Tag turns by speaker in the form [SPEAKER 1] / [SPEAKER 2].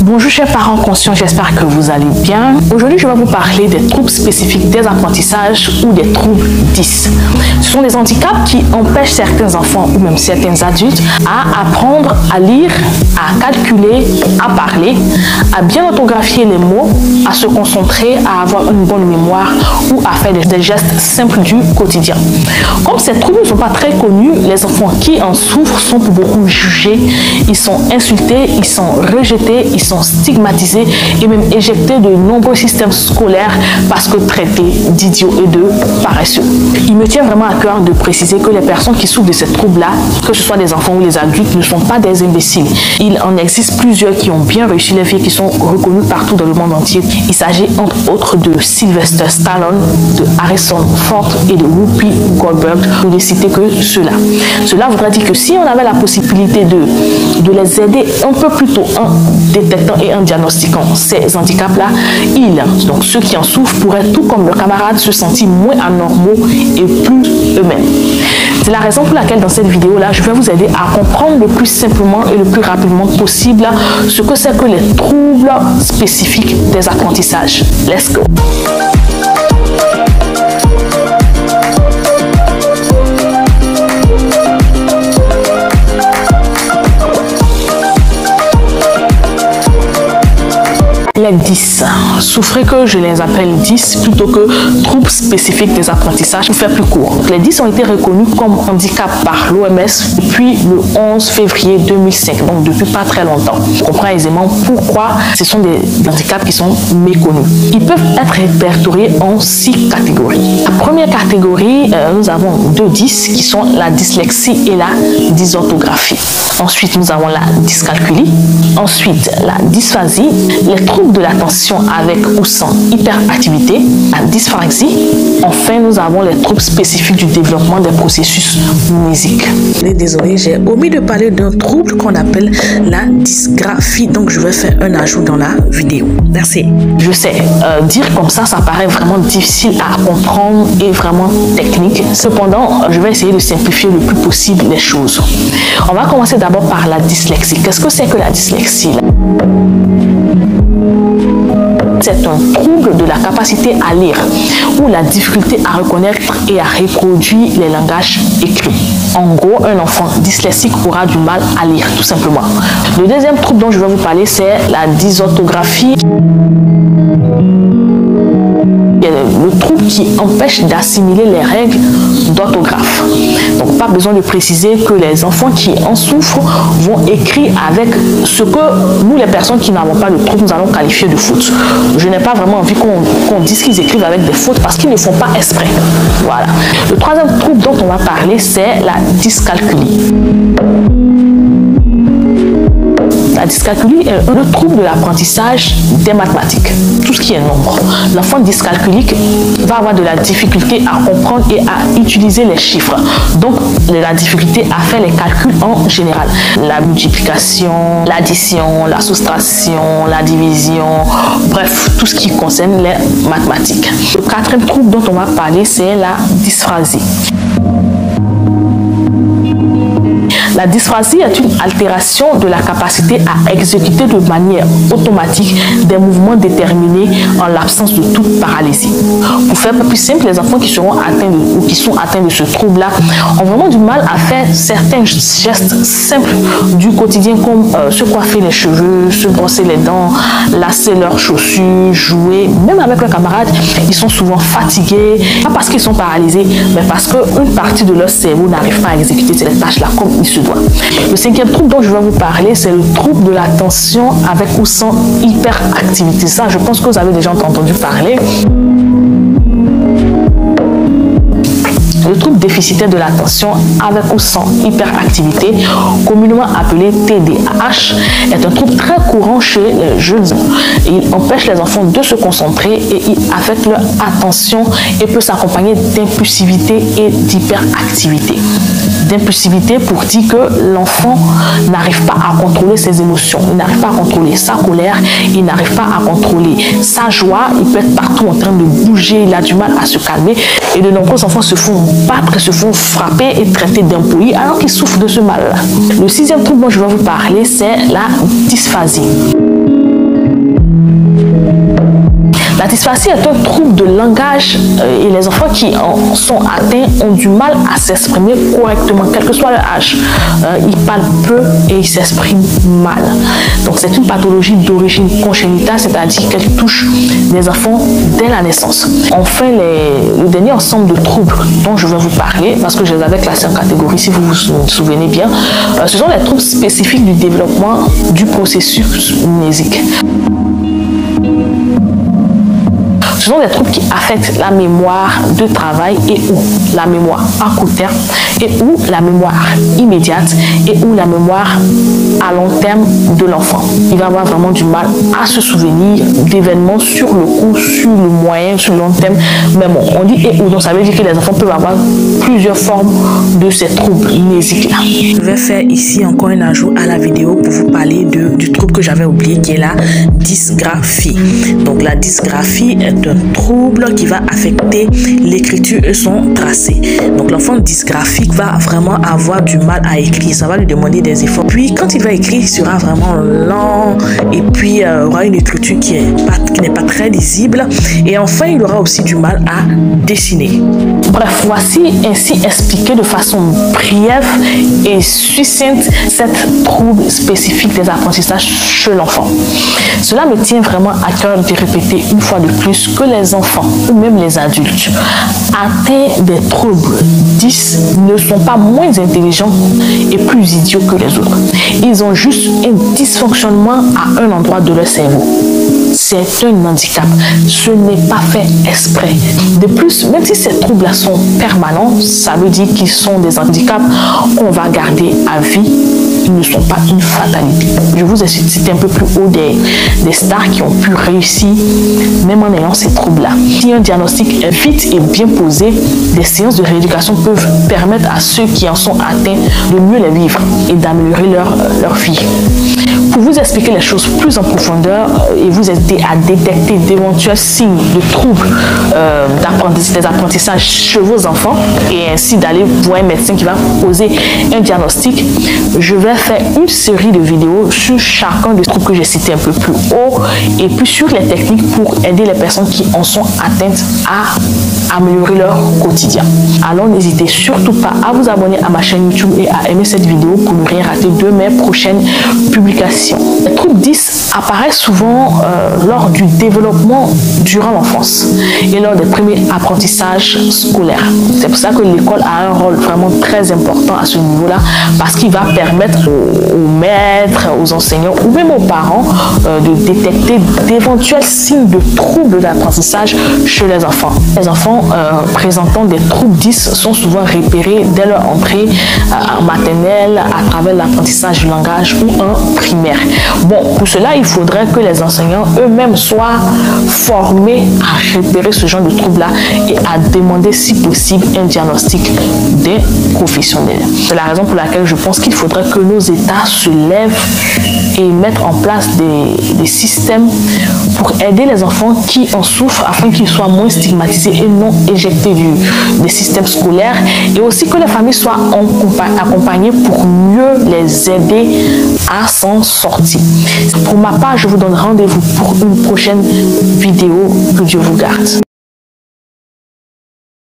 [SPEAKER 1] Bonjour chers parents conscients, j'espère que vous allez bien. Aujourd'hui, je vais vous parler des troubles spécifiques des apprentissages ou des troubles 10. Ce sont des handicaps qui empêchent certains enfants ou même certains adultes à apprendre à lire, à calculer, à parler, à bien orthographier les mots, à se concentrer, à avoir une bonne mémoire ou à faire des gestes simples du quotidien. Comme ces troubles ne sont pas très connus, les enfants qui en souffrent sont pour beaucoup jugés, ils sont insultés, ils sont rejetés, ils sont stigmatisés et même éjectés de nombreux systèmes scolaires parce que traités d'idiots et de paresseux. Il me tient vraiment à cœur de préciser que les personnes qui souffrent de ces troubles-là, que ce soit des enfants ou les adultes, ne sont pas des imbéciles. Il en existe plusieurs qui ont bien réussi leur vie et qui sont reconnus partout dans le monde entier. Il s'agit entre autres de Sylvester Stallone, de Harrison Ford et de Whoopi Goldberg, pour ne citer que ceux-là. Cela voudrait dire que si on avait la possibilité de les aider un peu plus tôt en détectant et en diagnostiquant ces handicaps-là, donc ceux qui en souffrent, pourraient tout comme leurs camarades se sentir moins anormaux et plus eux-mêmes. C'est la raison pour laquelle dans cette vidéo-là, je vais vous aider à comprendre le plus simplement et le plus rapidement possible ce que c'est que les troubles spécifiques des apprentissages. Let's go! Les 10. Souffrez que je les appelle 10 plutôt que troubles spécifiques des apprentissages pour faire plus court. Les 10 ont été reconnus comme handicap par l'OMS depuis le 11 février 2005, donc depuis pas très longtemps. On comprend aisément pourquoi ce sont des handicaps qui sont méconnus. Ils peuvent être répertoriés en 6 catégories. La première catégorie, nous avons 2 10 qui sont la dyslexie et la dysorthographie. Ensuite, nous avons la dyscalculie. Ensuite, la dysphasie, les troubles de l'attention avec ou sans hyperactivité, la dyspraxie. Enfin, nous avons les troubles spécifiques du développement des processus musiques. Désolé, j'ai omis de parler d'un trouble qu'on appelle la dysgraphie. Donc, je vais faire un ajout dans la vidéo. Merci. Je sais, dire comme ça paraît vraiment difficile à comprendre et vraiment technique. Cependant, je vais essayer de simplifier le plus possible les choses. On va commencer d'abord par la dyslexie. Qu'est-ce que c'est que la dyslexie? C'est un trouble de la capacité à lire ou la difficulté à reconnaître et à reproduire les langages écrits. En gros, un enfant dyslexique aura du mal à lire, tout simplement. Le deuxième trouble dont je vais vous parler, c'est la dysorthographie. Le trouble qui empêche d'assimiler les règles d'orthographe. Donc, pas besoin de préciser que les enfants qui en souffrent vont écrire avec ce que nous, les personnes qui n'avons pas le trouble, nous allons qualifier de faute. Je n'ai pas vraiment envie qu'on dise qu'ils écrivent avec des fautes parce qu'ils ne font pas exprès. Voilà. Le troisième trouble dont on va parler, c'est la dyscalculie. La dyscalculie est le trouble de l'apprentissage des mathématiques, tout ce qui est nombre. L'enfant dyscalculique va avoir de la difficulté à comprendre et à utiliser les chiffres. Donc, la difficulté à faire les calculs en général. La multiplication, l'addition, la soustraction, la division, bref, tout ce qui concerne les mathématiques. Le quatrième trouble dont on va parler, c'est la dysphasie. La dysphasie est une altération de la capacité à exécuter de manière automatique des mouvements déterminés en l'absence de toute paralysie. Pour faire plus simple, les enfants qui seront atteints ou qui sont atteints de ce trouble-là ont vraiment du mal à faire certains gestes simples du quotidien comme se coiffer les cheveux, se brosser les dents, lasser leurs chaussures, jouer. Même avec leurs camarades, ils sont souvent fatigués, pas parce qu'ils sont paralysés, mais parce qu'une partie de leur cerveau n'arrive pas à exécuter ces tâches-là comme il se doit. Le cinquième trouble dont je vais vous parler, c'est le trouble de l'attention avec ou sans hyperactivité. Ça, je pense que vous avez déjà entendu parler. Le trouble déficitaire de l'attention avec ou sans hyperactivité, communément appelé TDAH, est un trouble très courant chez les jeunes. Il empêche les enfants de se concentrer et il affecte leur attention et peut s'accompagner d'impulsivité et d'hyperactivité. D'impulsivité pour dire que l'enfant n'arrive pas à contrôler ses émotions, il n'arrive pas à contrôler sa colère, il n'arrive pas à contrôler sa joie, il peut être partout en train de bouger, il a du mal à se calmer et de nombreux enfants se font battre, se font frapper et traiter d'impoli alors qu'ils souffrent de ce mal-là. Le sixième trouble dont je vais vous parler, c'est la dysphasie. La dysphasie est un trouble de langage et les enfants qui en sont atteints ont du mal à s'exprimer correctement, quel que soit leur âge. Ils parlent peu et ils s'expriment mal. Donc c'est une pathologie d'origine congénitale, c'est-à-dire qu'elle touche les enfants dès la naissance. Enfin, le dernier ensemble de troubles dont je vais vous parler, parce que je les avais classés en catégorie, si vous vous souvenez bien, ce sont les troubles spécifiques du développement du processus mnésique. Ce sont des troubles qui affectent la mémoire de travail et ou la mémoire à court terme et ou la mémoire immédiate et ou la mémoire à long terme de l'enfant. Il va avoir vraiment du mal à se souvenir d'événements sur le court, sur le moyen, sur le long terme. Mais bon, on dit et ou, donc ça veut dire que les enfants peuvent avoir plusieurs formes de ces troubles mnésiques-là. Je vais faire ici encore un ajout à la vidéo pour vous parler du trouble que j'avais oublié qui est la dysgraphie. Donc la dysgraphie est un trouble qui va affecter l'écriture et son tracé. Donc l'enfant dysgraphique va vraiment avoir du mal à écrire, ça va lui demander des efforts. Puis quand il va écrire, il sera vraiment lent et puis il aura une écriture qui n'est pas très lisible. Et enfin, il aura aussi du mal à dessiner. Bref, voici ainsi expliqué de façon brève et succincte cette trouble spécifique des apprentissages chez l'enfant. Cela me tient vraiment à cœur de répéter une fois de plus que les enfants ou même les adultes atteints des troubles 10 ne sont pas moins intelligents et plus idiots que les autres. Ils ont juste un dysfonctionnement à un endroit de leur cerveau. C'est un handicap. Ce n'est pas fait exprès. De plus, même si ces troubles-là sont permanents, ça veut dire qu'ils sont des handicaps qu'on va garder à vie. Ils ne sont pas une fatalité. Je vous ai cité un peu plus haut des stars qui ont pu réussir même en ayant ces troubles-là. Si un diagnostic est vite et bien posé, des séances de rééducation peuvent permettre à ceux qui en sont atteints de mieux les vivre et d'améliorer leur vie. Pour vous expliquer les choses plus en profondeur et vous aider à détecter d'éventuels signes de troubles des apprentissages chez vos enfants et ainsi d'aller voir un médecin qui va poser un diagnostic, je vais faire une série de vidéos sur chacun des troubles que j'ai cités un peu plus haut et puis sur les techniques pour aider les personnes qui en sont atteintes à améliorer leur quotidien. Alors n'hésitez surtout pas à vous abonner à ma chaîne YouTube et à aimer cette vidéo pour ne rien rater de mes prochaines publications. Les troubles 10 apparaissent souvent lors du développement durant l'enfance et lors des premiers apprentissages scolaires. C'est pour ça que l'école a un rôle vraiment très important à ce niveau-là parce qu'il va permettre aux maîtres, aux enseignants ou même aux parents de détecter d'éventuels signes de troubles d'apprentissage chez les enfants. Les enfants présentant des troubles 10 sont souvent repérés dès leur entrée en maternelle à travers l'apprentissage du langage ou en primaire. Bon, pour cela, il faudrait que les enseignants eux-mêmes soient formés à repérer ce genre de troubles-là et à demander si possible un diagnostic des professionnels. C'est la raison pour laquelle je pense qu'il faudrait que nos États se lèvent et mettent en place des systèmes pour aider les enfants qui en souffrent afin qu'ils soient moins stigmatisés et non éjectés des systèmes scolaires et aussi que les familles soient accompagnées pour mieux les aider à s'en sortir. Pour ma part, je vous donne rendez-vous pour une prochaine vidéo. Que Dieu vous garde.